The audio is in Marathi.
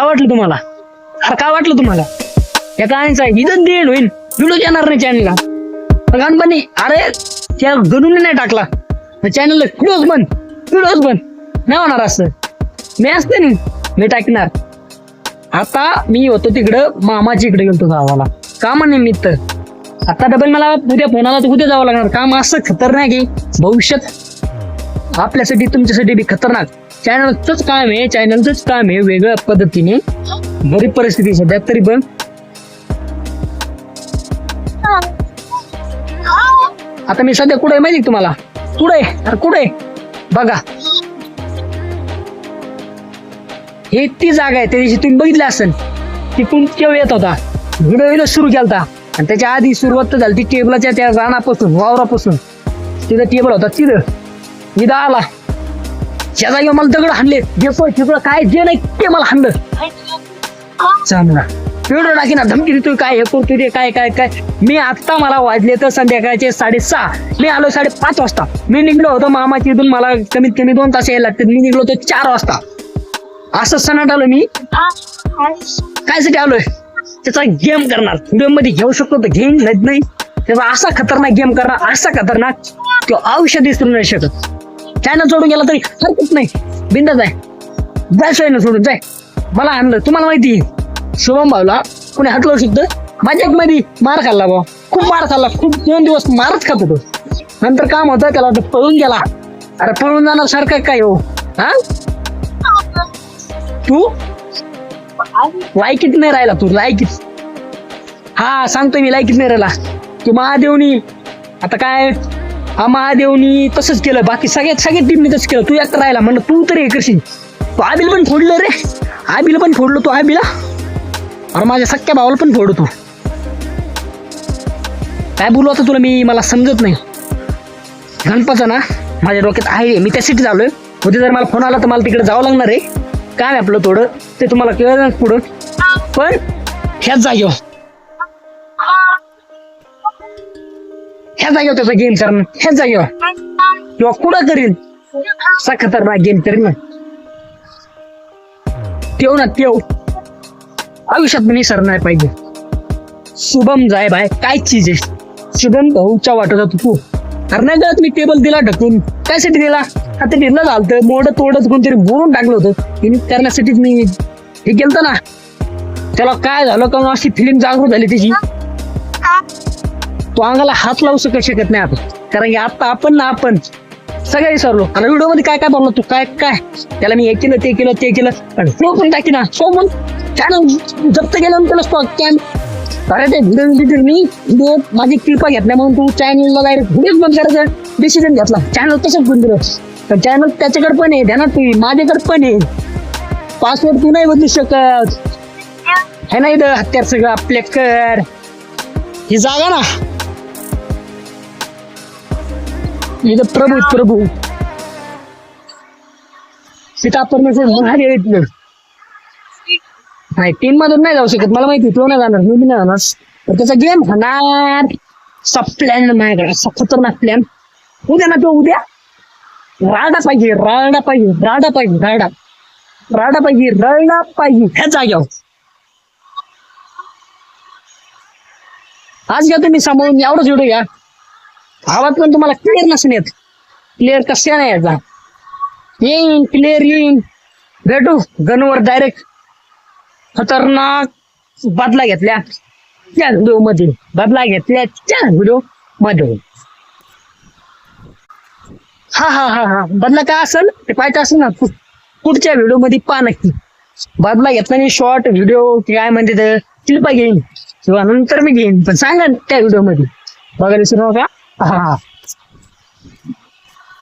काय वाटलं तुम्हाला? अरे काय वाटलं तुम्हाला? या कहाणीचा इथं देण होईल, व्हिडिओ येणार नाही चॅनलला. गणपणी अरे त्या गणून नाही टाकला चॅनलला, व्हिडिओज बंद नाही होणार असं. मी असते ना मी टाकणार. आता मी होतो तिकडं मामाच्या इकडे गेलतो गावाला कामानिमित्त. आता डबल मला उद्या फोन आला तर उद्या जावं लागणार. काम असं खतरनाक आहे भविष्यात आपल्यासाठी तुमच्यासाठी बी खतरनाक. चॅनलचंच काम आहे वेगळ्या पद्धतीने. बरी परिस्थिती सध्या तरी पण. आता मी सध्या कुठे माहिती तुम्हाला? कुठे बघा, हे ती जागा आहे. त्या दिवशी तुम्ही बघितलं असेल तिथून केव्हा येत होता व्हिडिओ सुरू केलता. आणि त्याच्या आधी सुरुवात झाली ती टेबलाच्या त्या रानापासून वावरापासून. तिथं टेबल होता तिथं आला त्या जागेवर मला दगड हाणले. ठेपळ काय जे नाही ते मला हाणलं. चांगला व्हिडिओ टाकी ना धमकी देतोय काय हे करतोय रे काय काय काय. मी आता मला वाजले तर संध्याकाळचे 6:30. मी आलो 5:30 वाजता. मी निघलो होतो मामाची इथून. मला कमीत कमी 2 तास यायला लागतात. मी निघलो होतो 4 वाजता. असं सणात आलो मी. कायसाठी आलोय? त्याचा गेम करणार. व्हिडिओ मध्ये घेऊ शकतो तर घेईन, नाही त्याचा असा खतरनाक गेम करणार, असा खतरनाक तो आयुष्यात दिसू नाही शकत. चॅनल सोडून गेला तरी हरकत नाही, बिंदास आहे. जाय सोय सोडून जाय. मला आणलं तुम्हाला माहिती शुभम भाऊला कोणी हटवू शकतं? माझ्या एक मध्ये मार खाल्ला भाऊ, खूप मार खाल्ला. खूप 2 दिवस मारच खात होतो. नंतर काम होतं त्याला पळून गेला. अरे पळून जाणार सारखं काय हो? हा तू लायकीत नाही राहिला. तू लायकीत हा सांगतोय मी लायकीत नाही राहिला. तू महादेवनी आता काय हा महादेवनी तसंच केलं. बाकी सगळ्या टीमने तसं केलं. तू एकटा राहिला म्हणलं तू तरी हे करशील. तू आबिल पण फोडलं रे. आबिल पण फोडलो तू आबिला. अरे माझ्या सख्या भावाला पण फोडू तू. काय बोलू आता तुला मी? मला समजत नाही. गणपतचं ना माझ्या डोक्यात आहे. मी त्यासाठी आलोय. उद्या जर मला फोन आला तर मला तिकडे जावं लागणार आहे. काय आपलं थोडं ते तुम्हाला कळलं पुढं. पण ह्याच जागेवर त्याचा गेम करणं. ह्याच जागेवर किंवा कुठं करीन असा खतरनाक गेम करीन ना. तेव आयुष्यात मी सर नाही पाहिजे. शुभम जाय बाय काय चीज आहे. शुभम भाऊच्या वाटत होतो तू. अरे नाही गळत मी टेबल दिला ढकलून. कायसाठी दिला? आता दिलं झालं मोडत तोडत कोणतरी बोलून टाकलं होतं. तिने करण्यासाठीच मी हे केलं ना. त्याला काय झालं का अशी फिलिंग जागृत झाली त्याची. तो अंगाला हात लावू शकत नाही आता. कारण की आता आपण सगळे विसरलो. आणि व्हिडिओ मध्ये काय बोललो तू काय त्याला मी हे केलं ते केलं आणि फ्लो पण टाकी ना. सो मग चॅनल जप्त केलं त्याला स्टॉक अरे ते व्हिडिओ मी माझी कृपा घेतल्या म्हणून तू चॅनलला डायरेक्ट व्हिडिओ बंद करायचं डिसिजन घेतला. चॅनल तसंच बंद दिलं. पण चॅनल त्याच्याकडे पण आहे ध्यानात तुम्ही माझ्याकडे पण आहे. पासवर्ड तू नाही बदलू शकत. हे नाही द हत्यार सगळं आपल्याकडे. ही जागा ना इथं प्रभू सीता परमेश्वर महादेव इथलं नाही. 3 मधून नाही जाऊ शकत. मला माहिती तो नाही जाणार. मी नाही जाणार. तर त्याचा गेम होणार. असा प्लॅन माझ्याकडे, असा खतरनाक प्लॅन. उद्या ना तो उद्या राडा पाहिजे ह्या जाग्यावर. आज घ्या तुम्ही सांभाळून एवढंच व्हिडिओ घ्या. आवाज पण तुम्हाला क्लिअर नसेल येत. क्लिअर कशा नाही यायचा? येईन भेटू गनवर डायरेक्ट. खतरनाक बदला घेतल्या त्या व्हिडिओ मध्ये. हा बदला काय असेल ते पाहायचं असेल ना पुढच्या व्हिडिओ मध्ये पहा नक्की. बदला घेतला मी शॉर्ट व्हिडिओ काय म्हणते तर क्लिपा घेईन किंवा नंतर मी घेईन. पण सांगा त्या व्हिडिओ मध्ये बघायला विसरू नका. हा